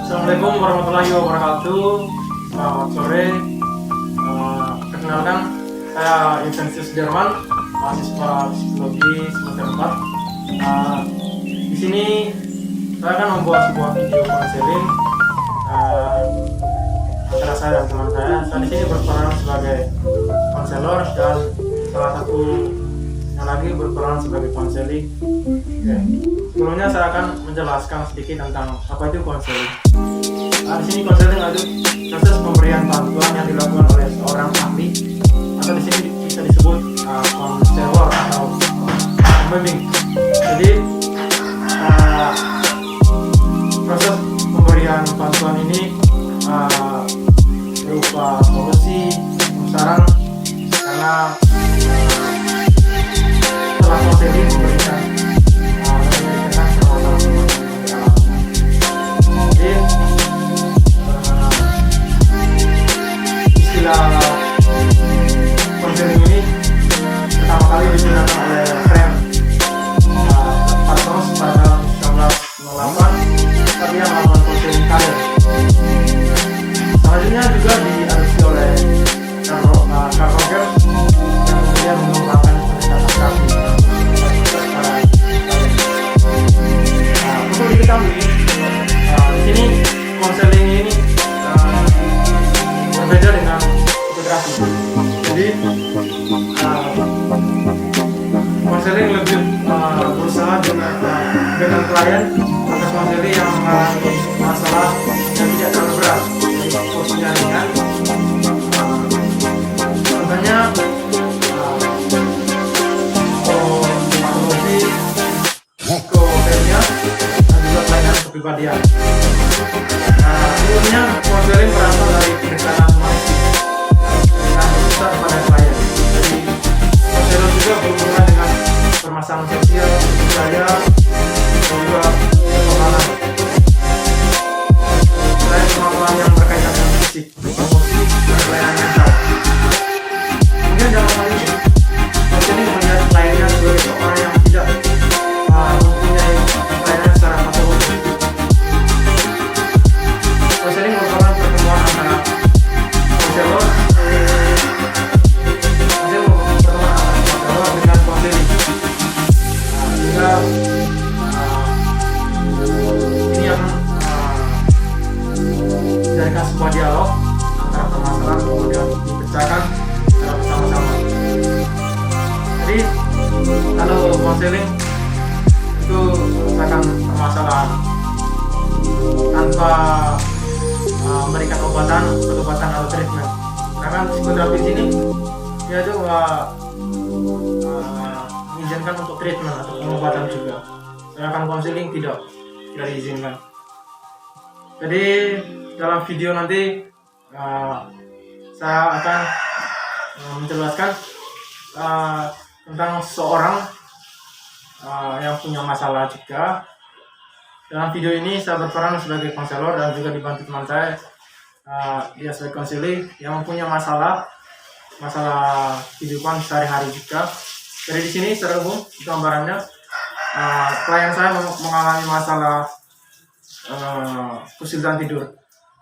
Assalamualaikum warahmatullahi wabarakatuh. Selamat sore. Perkenalkan, saya Vincentius Sudirman, mahasiswa psikologi semester 4. Di sini saya akan membuat sebuah video konseling antara saya dan teman saya. Saya di sini berperan sebagai konselor dan salah satu yang lagi berperan sebagai konseling. Oke. Sebelumnya saya akan menjelaskan sedikit tentang apa itu konseling. Di sini konseling adalah proses pemberian bantuan yang dilakukan oleh seorang ahli, atau di sini bisa disebut konselor atau pembimbing. Jadi proses pemberian bantuan ini berupa solusi, saran, karena setelah konseling memberikan konseling ini pertama kali digunakan oleh Frem Partos pada tahun 1908 saat dia melakukan konseling kader. Selanjutnya juga diadopsi oleh Carl Rogers yang kemudian mengembangkan pendekatan kami. Untuk diketahui, di sini konseling ini berbeda dengan psikoterapi. Jadi konseling lebih berusaha dengan klien agar konseling yang mengalami masalah yang tidak terlalu berat, jadi porsinya ringan. Contohnya psikologi, psikoterapi, dan juga pelayanan kepribadian. Umumnya konseling berasal dari pendekatan humanistik dan berpusat pada klien. Jadi konselor juga berhubungan dengan permasalahan sosial, budaya, dan juga keuangan. Selain kemampuan yang berkaitan dengan fisik, emosi, dan pelayanan mental. Kemudian dalam hal ini, konseling melihat kliennya sebagai seorang yang tidak mempunyai pelayanan secara patologis. Konseling merupakan pertemuan antara konselor dengan konseling. Juga ini akan menjadikan sebuah dialog antara permasalahan kemudian dipecahkan secara bersama-sama. Jadi kalau konseling itu menyelesaikan permasalahan tanpa memberikan obatan atau treatment. Sedangkan psikoterapi sini dia itu mengizinkan untuk treatment atau pengobatan juga. Sedangkan konseling tidak diizinkan. Jadi dalam video nanti saya akan menjelaskan tentang seorang yang punya masalah juga. Dalam video ini saya berperan sebagai konselor dan juga dibantu teman saya, dia sebagai konseling yang mempunyai masalah kehidupan sehari-hari juga. Jadi di sini secara umum gambarannya, klien saya mengalami masalah kesulitan tidur.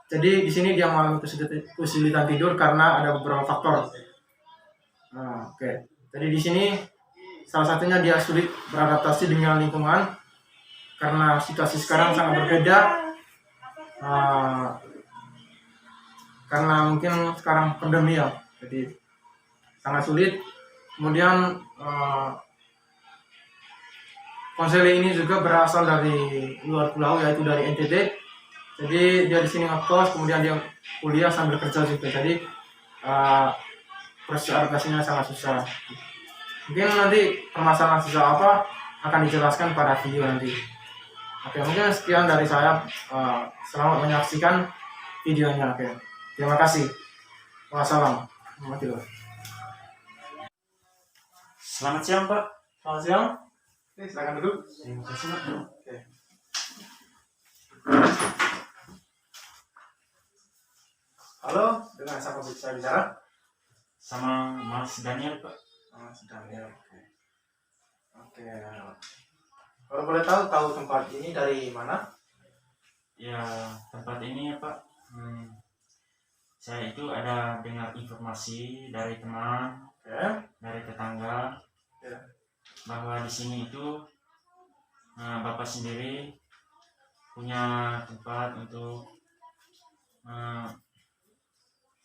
Jadi di sini dia mengalami kesulitan tidur karena ada beberapa faktor. Oke. Jadi di sini salah satunya dia sulit beradaptasi dengan lingkungan. Karena situasi sekarang sangat berbeda, karena mungkin sekarang pandemi ya, jadi sangat sulit. Kemudian konseling ini juga berasal dari luar pulau, yaitu dari NTT. Jadi dia di sini ngekos, kemudian dia kuliah sambil kerja juga. Jadi proses adaptasinya sangat susah. Mungkin nanti permasalahan susah apa akan dijelaskan pada video nanti. Oke, mungkin sekian dari saya. Selamat menyaksikan videonya. Oke, terima kasih. Wassalamualaikum warahmatullahi wabarakatuh. Selamat siang, Pak. Selamat siang. Oke, silakan duduk. Terima kasih, Pak. Oke. Halo, dengan siapa bisa bicara? Sama Mas Daniel, Pak. Mas Daniel. Oke. Kalau boleh tahu tempat ini dari mana? Ya, tempat ini ya Pak, saya itu ada dengar informasi dari teman, Ya. dari tetangga, Ya. bahwa di sini itu Bapak sendiri punya tempat untuk eh,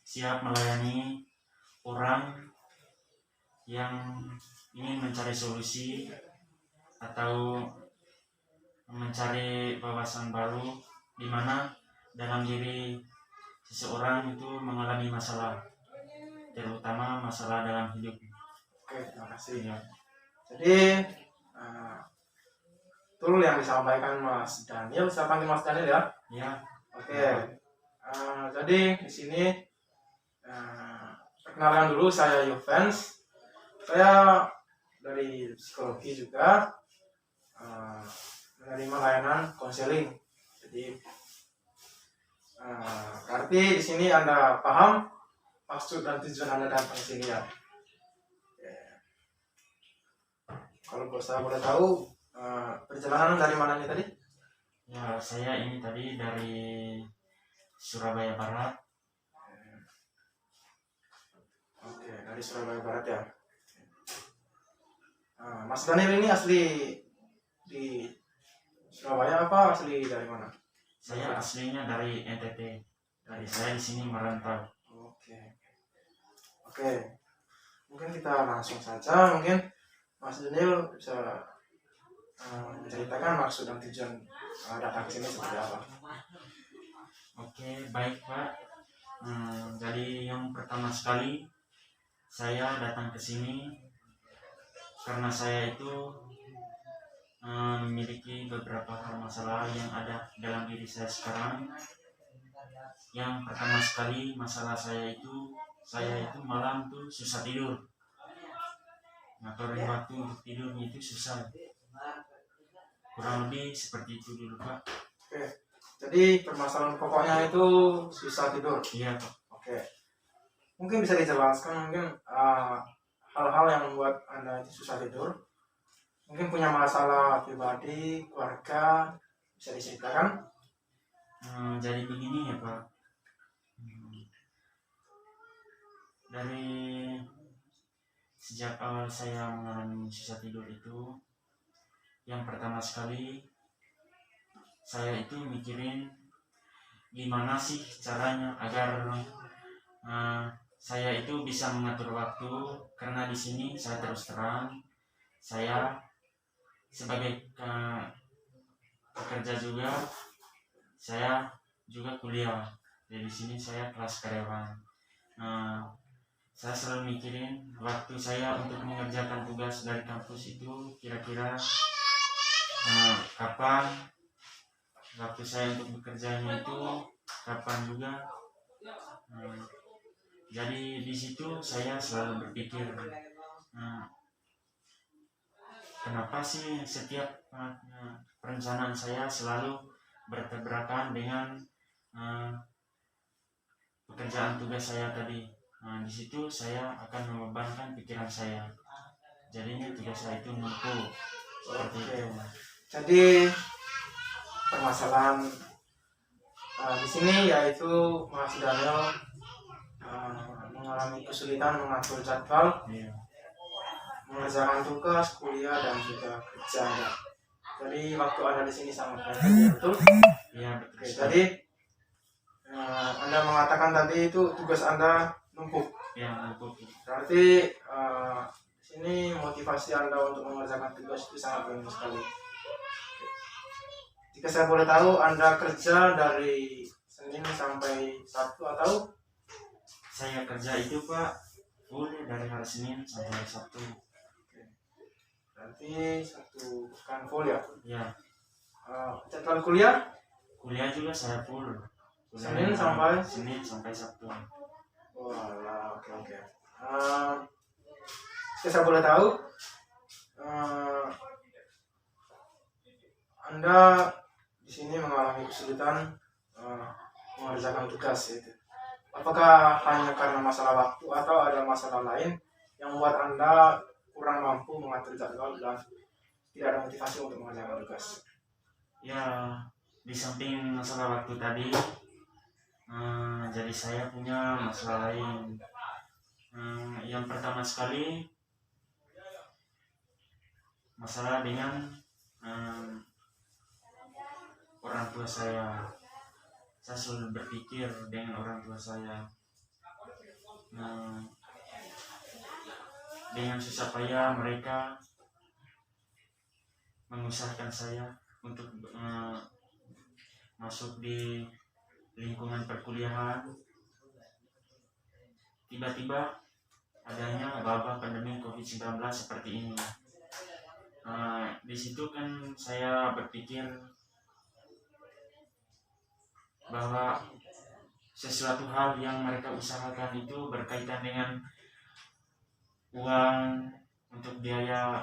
siap melayani orang yang ingin mencari solusi atau mencari wawasan baru, di mana dalam diri seseorang itu mengalami masalah, terutama masalah dalam hidup. Oke, terima kasih. Ya, Jadi betul yang disampaikan Mas Daniel. Saya panggil Mas Daniel ya. ya, Oke. Jadi di sini perkenalkan dulu, saya Yovens. Saya dari psikologi juga, menerima layanan konseling. Jadi berarti di sini Anda paham maksud dan tujuan Anda datang ke sini ya. Oke. Kalau saya boleh tahu, perjalanan dari mana nih tadi? ya, saya ini tadi dari Surabaya Barat. Oke, dari Surabaya Barat ya. Mas Daniel ini asli di Surabaya apa asli dari mana? Saya aslinya dari NTT. Dari saya di sini merantau. Oke. Oke. Mungkin kita langsung saja. Mungkin Mas Daniel bisa menceritakan maksud dan tujuan datang ke sini seperti apa. Oke, baik Pak. Jadi yang pertama sekali saya datang ke sini karena saya itu memiliki beberapa hal masalah yang ada dalam diri saya sekarang. Yang pertama sekali masalah saya itu malam tuh susah tidur. Ngatorin waktu untuk tidurnya itu susah. Kurang lebih seperti itu dulu Pak. Oke. Jadi permasalahan pokoknya itu susah tidur. Iya Pak. Oke. Mungkin bisa dijelaskan mungkin hal-hal yang membuat Anda itu susah tidur. Mungkin punya masalah pribadi, keluarga, bisa diceritakan? Jadi begini ya Pak. Dari sejak awal saya mengalami susah tidur itu, yang pertama sekali saya itu mikirin gimana sih caranya agar saya itu bisa mengatur waktu, karena di sini saya terus terang saya sebagai pekerja juga, saya juga kuliah. Jadi di sini saya kelas karyawan. Saya selalu mikirin waktu saya untuk mengerjakan tugas dari kampus itu kira-kira kapan, waktu saya untuk bekerjanya itu kapan juga. Jadi di situ saya selalu berpikir, kenapa sih setiap perencanaan saya selalu bertabrakan dengan pekerjaan tugas saya tadi. Di situ saya akan membebankan pikiran saya. Jadinya tugas saya itu numpuk seperti itu. Jadi permasalahan di sini yaitu Mas Daniel mengalami kesulitan mengatur jadwal, Iya. mengerjakan tugas, kuliah dan juga kerja. Jadi waktu Anda di sini sangat banyak, betul? Iya, betul. Oke, jadi Anda mengatakan tadi itu tugas Anda numpuk. Yang numpuk. Berarti di sini motivasi Anda untuk mengerjakan tugas itu sangat penting sekali. Jika saya boleh tahu, Anda kerja dari Senin sampai Sabtu atau? Saya kerja itu Pak full dari hari Senin sampai hari Sabtu. Berarti satu pekan full ya? Ya. Jadwal kuliah? Kuliah juga saya full. Senin sampai? Senin sampai Sabtu. Walah, oke. Jika saya boleh tahu, Anda di sini mengalami kesulitan mengerjakan tugas itu. Apakah hanya karena masalah waktu atau ada masalah lain yang membuat Anda kurang mampu mengatur jadwal dan tidak ada motivasi untuk mengerjakan tugas? Ya, di samping masalah waktu tadi, jadi saya punya masalah lain. Yang pertama sekali masalah dengan orang tua saya. Saya selalu berpikir dengan orang tua saya, dengan susah payah mereka mengusahakan saya untuk masuk di lingkungan perkuliahan. Tiba-tiba adanya wabah pandemi COVID-19 seperti ini. Di situ kan saya berpikir bahwa sesuatu hal yang mereka usahakan itu berkaitan dengan uang untuk biaya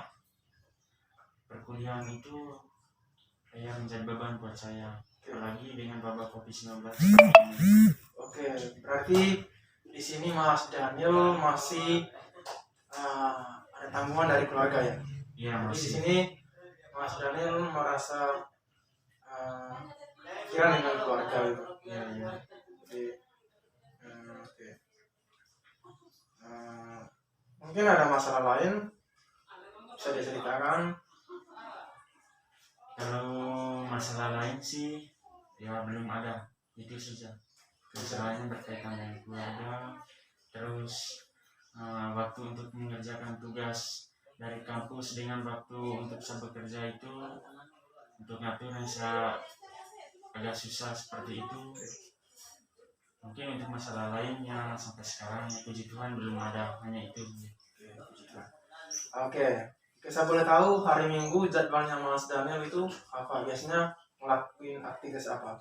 perkuliahan itu kayak menjadi beban buat saya, apalagi dengan wabah COVID-19 seperti ini. Oke, berarti di sini Mas Daniel masih ada tanggungan dari keluarga ya. Iya, Jadi di masih. sini Mas Daniel merasa pikiran dengan keluarga itu. Iya, iya. Jadi, oke. Mungkin ada masalah lain bisa diceritakan. Kalau masalah lain sih ya belum ada, itu saja. Masalahnya berkaitan dengan keluarga, terus waktu untuk mengerjakan tugas dari kampus dengan waktu untuk saya bekerja itu, untuk ngaturnya saya agak susah seperti itu. Mungkin untuk masalah lainnya sampai sekarang ya puji Tuhan belum ada, hanya itu. Oke, saya boleh tahu hari Minggu jadwalnya Mas Daniel itu apa? Biasanya ngelakuin aktivitas apa?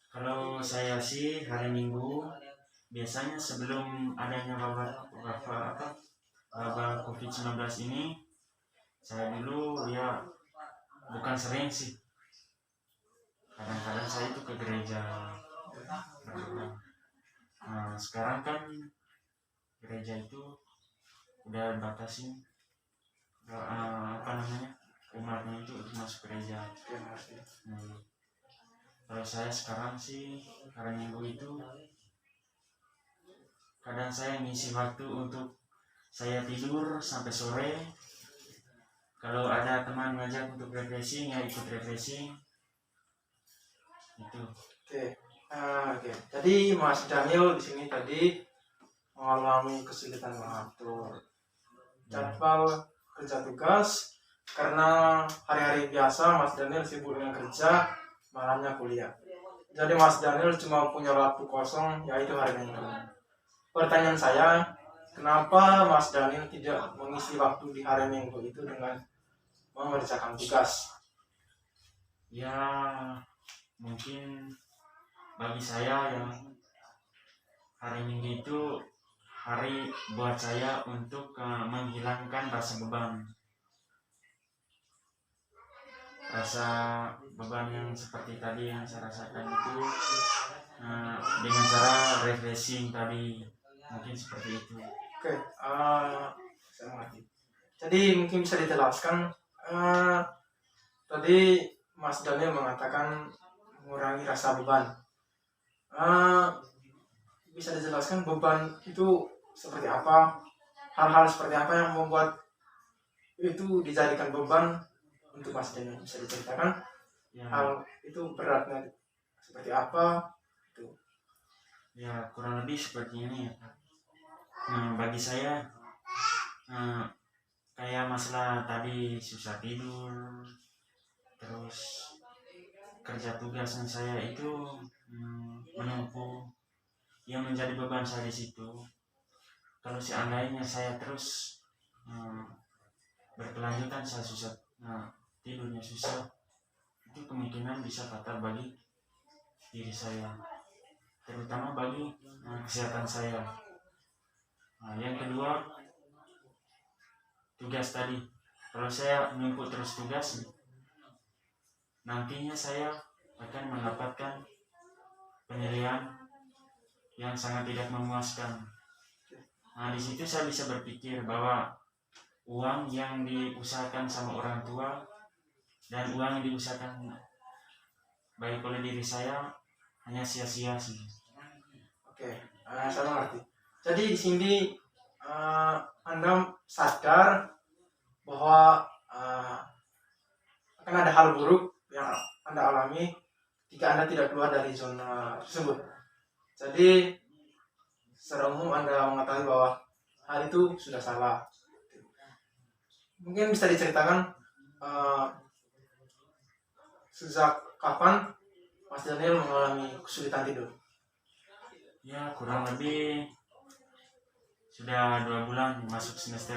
Kalau saya sih hari Minggu biasanya sebelum adanya wabah COVID-19 ini, saya dulu ya bukan sering sih, kadang-kadang saya itu ke gereja. Sekarang kan gereja itu udah batasin umatnya itu untuk masuk gereja. Kalau saya sekarang sih hari Minggu itu kadang saya ngisi waktu untuk saya tidur sampai sore. Kalau ada teman ngajak untuk refreshing ya ikut refreshing itu. Oke. Jadi Mas Daniel di sini tadi mengalami kesulitan mengatur jadwal kerja tugas karena hari-hari biasa Mas Daniel sibuk dengan kerja, malamnya kuliah. Jadi Mas Daniel cuma punya waktu kosong yaitu hari Minggu. Pertanyaan saya, kenapa Mas Daniel tidak mengisi waktu di hari Minggu itu dengan mengerjakan tugas? Ya mungkin bagi saya yang hari Minggu itu hari buat saya untuk menghilangkan rasa beban yang seperti tadi yang saya rasakan itu, dengan cara refreshing tadi, mungkin seperti itu. Oke, saya mengerti. Jadi mungkin bisa dijelaskan, tadi Mas Daniel mengatakan mengurangi rasa beban. Bisa dijelaskan beban itu seperti apa? Hal-hal seperti apa yang membuat itu dijadikan beban untuk Mas Daniel? Bisa diceritakan Ya, hal itu beratnya seperti apa? ya kurang lebih seperti ini ya Pak. Bagi saya kayak masalah tadi susah tidur, terus kerja tugasan saya itu menumpuk yang menjadi beban saya di situ. Kalau seandainya saya terus berkelanjutan saya susah tidurnya susah, itu kemungkinan bisa fatal bagi diri saya, terutama bagi kesehatan saya. Yang kedua, tugas tadi. Kalau saya menumpuk terus tugas, nantinya saya akan mendapatkan penilaian yang sangat tidak memuaskan. Di situ saya bisa berpikir bahwa uang yang diusahakan sama orang tua dan uang yang diusahakan baik oleh diri saya hanya sia-sia sih. Oke, saya mengerti. Jadi di sini Anda sadar bahwa akan ada hal buruk yang Anda alami jika Anda tidak keluar dari zona tersebut. Jadi secara umum Anda mengetahui bahwa hal itu sudah salah. Mungkin bisa diceritakan sejak kapan Mas Daniel mengalami kesulitan tidur? Ya kurang lebih sudah 2 bulan masuk semester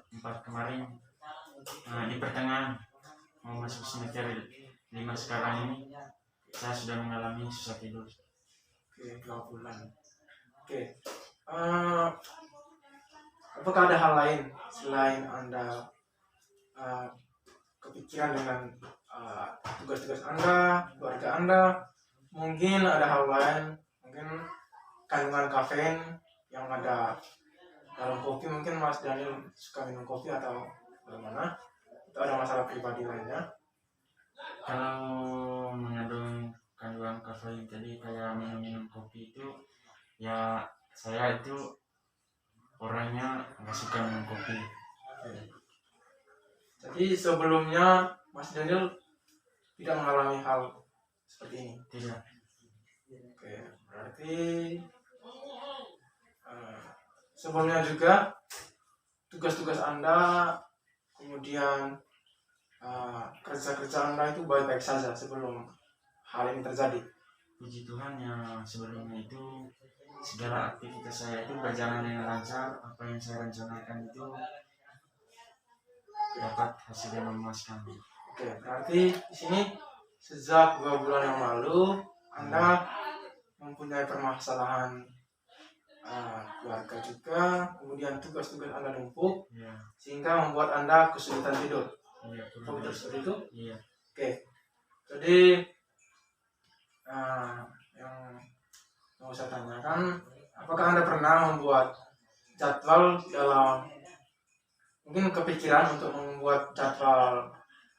4 kemarin. Di pertengahan mau masuk semester 5 sekarang ini saya sudah mengalami susah tidur. Oke, 2 bulan. Oke, apakah ada hal lain selain Anda kepikiran dengan tugas-tugas Anda, keluarga Anda? Mungkin ada hal lain, mungkin kandungan kafein yang ada dalam kopi. Mungkin Mas Daniel suka minum kopi atau bagaimana? Atau ada masalah pribadi lainnya? Kalau mengandung kandungan kafein tadi kayak minum kopi itu, ya saya itu orangnya nggak suka minum kopi. Jadi sebelumnya Mas Daniel tidak mengalami hal seperti ini? Tidak. Oke, berarti sebelumnya juga tugas-tugas Anda, kemudian kerja-kerja Anda itu baik-baik saja sebelum hal ini terjadi? Puji Tuhan ya sebelumnya itu segala aktivitas saya itu berjalan dengan lancar. Apa yang saya rencanakan itu dapat hasil yang memuaskan. Oke, berarti di sini sejak 2 bulan yang lalu Anda mempunyai permasalahan keluarga juga, kemudian tugas-tugas Anda numpuk, Iya. sehingga membuat Anda kesulitan tidur. Iya. Apakah betul seperti itu? Iya. Oke, jadi yang mau saya tanyakan, apakah Anda pernah membuat jadwal dalam, mungkin kepikiran untuk membuat jadwal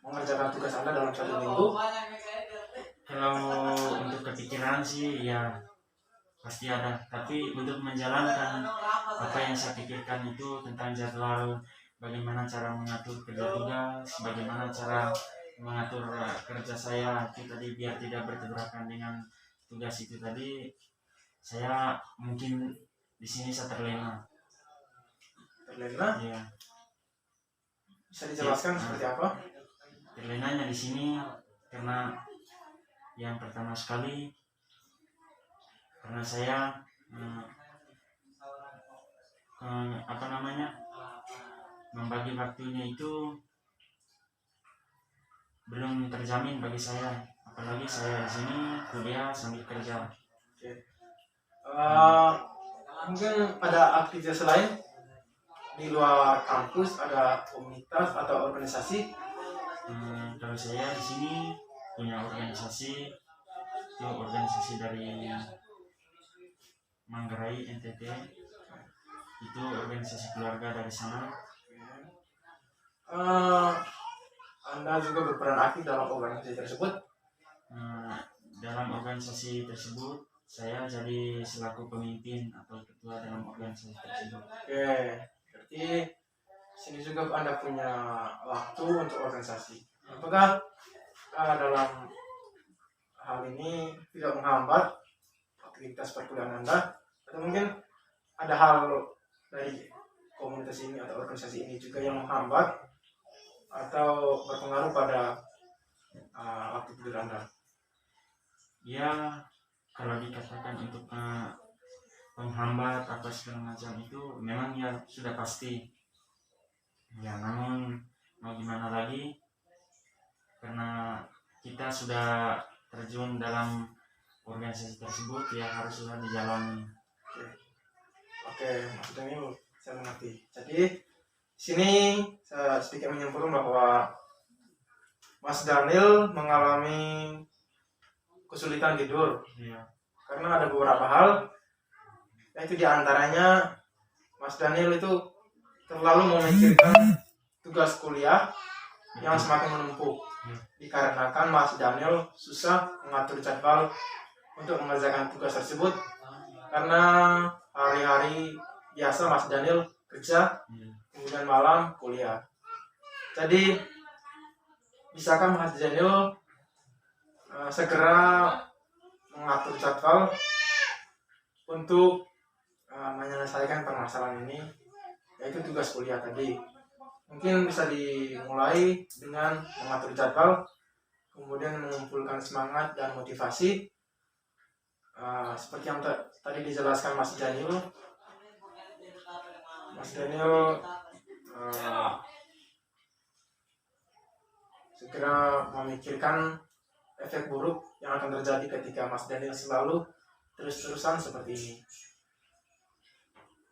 mengerjakan tugas Anda dalam 1 minggu? Kalau untuk kepikiran sih ya pasti ada, tapi untuk menjalankan apa yang saya pikirkan itu tentang jadwal, bagaimana cara mengatur kerja tugas, bagaimana cara mengatur kerja saya itu tadi biar tidak bertabrakan dengan tugas itu tadi, saya mungkin di sini saya terlena. Terlena? Ya. Bisa dijelaskan seperti apa? Terlenanya di sini karena yang pertama sekali karena saya membagi waktunya itu belum terjamin bagi saya, apalagi saya di sini kuliah sambil kerja. Oke. Mungkin ada aktivitas lain di luar kampus, ada komunitas atau organisasi? Kalau saya di sini punya organisasi, itu organisasi dari Manggarai NTT, itu organisasi keluarga dari sana. Anda juga berperan aktif dalam organisasi tersebut? Dalam organisasi tersebut saya jadi selaku pemimpin atau ketua dalam organisasi tersebut. Oke, berarti sini juga Anda punya waktu untuk organisasi. Apakah dalam hal ini tidak menghambat aktivitas perkuliahan Anda, atau mungkin ada hal dari komunitas ini atau organisasi ini juga yang menghambat atau berpengaruh pada waktu tidur Anda? Ya, kalau dikatakan untuk penghambat apa segala macam itu memang ya sudah pasti. Ya, namun mau gimana lagi, karena kita sudah terjun dalam organisasi tersebut ya haruslah dijalani. Oke, maksudnya ini saya mengerti. Jadi sini saya sedikit menyimpulkan bahwa Mas Daniel mengalami kesulitan tidur. Iya. Karena ada beberapa hal, yaitu diantaranya Mas Daniel itu terlalu memikirkan tugas kuliah yang semakin menumpuk. dikarenakan Mas Daniel susah mengatur jadwal untuk mengerjakan tugas tersebut karena hari-hari biasa Mas Daniel kerja, kemudian malam kuliah. Jadi bisakah Mas Daniel segera mengatur jadwal untuk menyelesaikan permasalahan ini, yaitu tugas kuliah tadi? Mungkin bisa dimulai dengan mengatur jadwal, kemudian mengumpulkan semangat dan motivasi. Seperti yang tadi dijelaskan Mas Daniel, segera memikirkan efek buruk yang akan terjadi ketika Mas Daniel selalu terus-terusan seperti ini.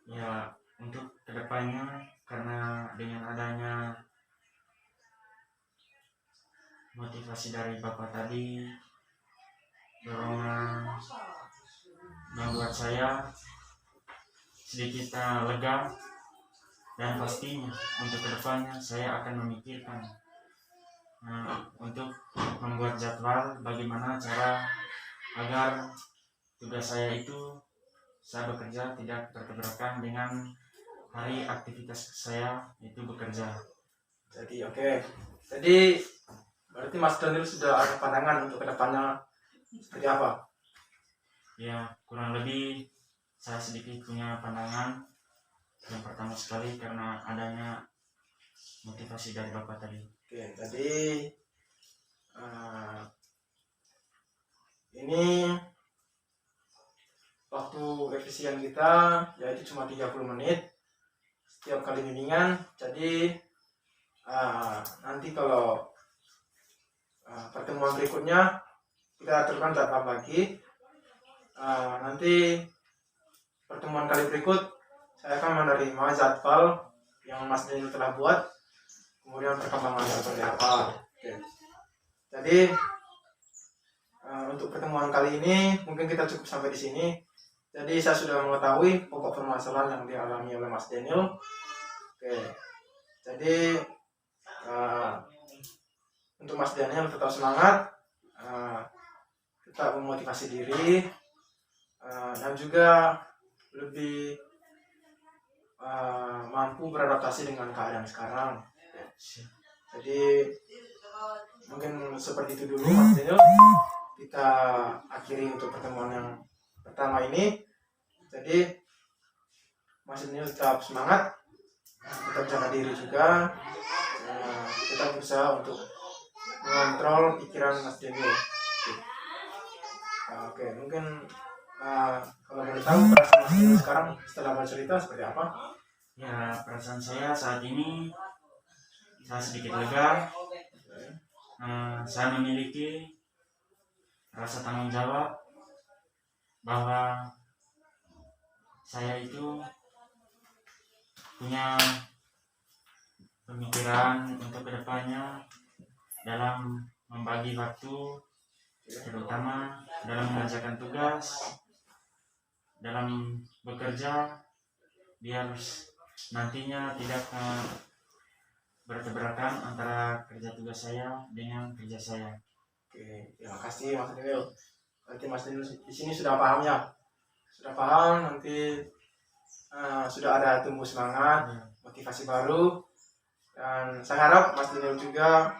Ya, untuk kedepannya, karena dengan adanya motivasi dari Bapak tadi, dorongan membuat saya sedikit lega, dan pastinya untuk kedepannya saya akan memikirkan untuk membuat jadwal bagaimana cara agar tugas saya itu saya bekerja tidak bertabrakan dengan hari aktivitas saya itu bekerja. Jadi jadi berarti Mas Daniel sudah ada pandangan untuk kedepannya seperti apa? Ya, kurang lebih saya sedikit punya pandangan. Yang pertama sekali karena adanya motivasi dari Bapak tadi. Jadi ini waktu efisien kita yaitu cuma 30 menit setiap kali bimbingan. Jadi nanti kalau pertemuan berikutnya kita aturkan jadwal lagi. Nanti pertemuan kali berikut saya akan menerima jadwal yang Mas Daniel telah buat, kemudian perkembangannya seperti apa. Jadi untuk pertemuan kali ini mungkin kita cukup sampai di sini. Jadi saya sudah mengetahui pokok permasalahan yang dialami oleh Mas Daniel. Jadi untuk Mas Daniel tetap semangat, tetap memotivasi diri, dan juga lebih mampu beradaptasi dengan keadaan sekarang. Jadi mungkin seperti itu dulu Mas Daniel. Kita akhiri untuk pertemuan yang pertama ini. Jadi Mas Daniel tetap semangat, tetap jaga diri juga, tetap berusaha untuk mengontrol pikiran Mas Daniel. Mungkin kalau boleh tahu perasaan Mas Daniel sekarang setelah bercerita seperti apa? Ya, perasaan saya saat ini saya sedikit lega. Saya memiliki rasa tanggung jawab bahwa saya itu punya pemikiran untuk kedepannya dalam membagi waktu, terutama dalam mengerjakan tugas, dalam bekerja, biar nantinya tidak bertabrakan antara kerja tugas saya dengan kerja saya. Terima kasih Mas Daniel. Nanti Mas Daniel di sini sudah paham ya, sudah paham. Nanti sudah ada tumbuh semangat, motivasi baru, dan saya harap Mas Daniel juga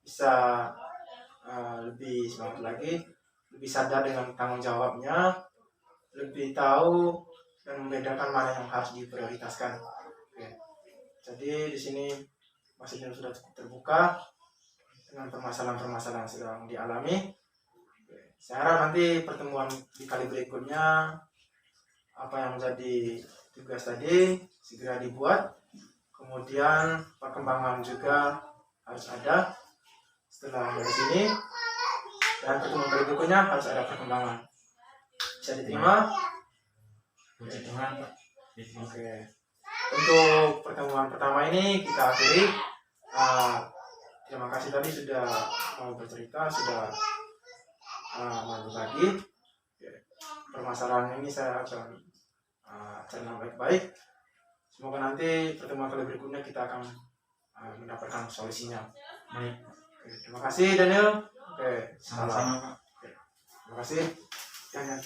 bisa lebih semangat lagi, lebih sadar dengan tanggung jawabnya, lebih tahu dan membedakan mana yang harus diprioritaskan. Jadi di sini Mas Daniel sudah cukup terbuka dengan permasalahan-permasalahan yang sedang dialami. Saya harap nanti pertemuan di kali berikutnya apa yang menjadi tugas tadi segera dibuat, kemudian perkembangan juga harus ada setelah dari sini, dan pertemuan berikutnya harus ada perkembangan. Bisa diterima? Puji Tuhan, Pak. Untuk pertemuan pertama ini kita akhiri. Terima kasih tadi sudah mau bercerita, sudah mau berbagi. Permasalahan ini saya akan cerna baik-baik. Semoga nanti pertemuan kali berikutnya kita akan mendapatkan solusinya. Baik. Oke, terima kasih Daniel. Oke, salam. Sama-sama Pak. Terima kasih. Jangan.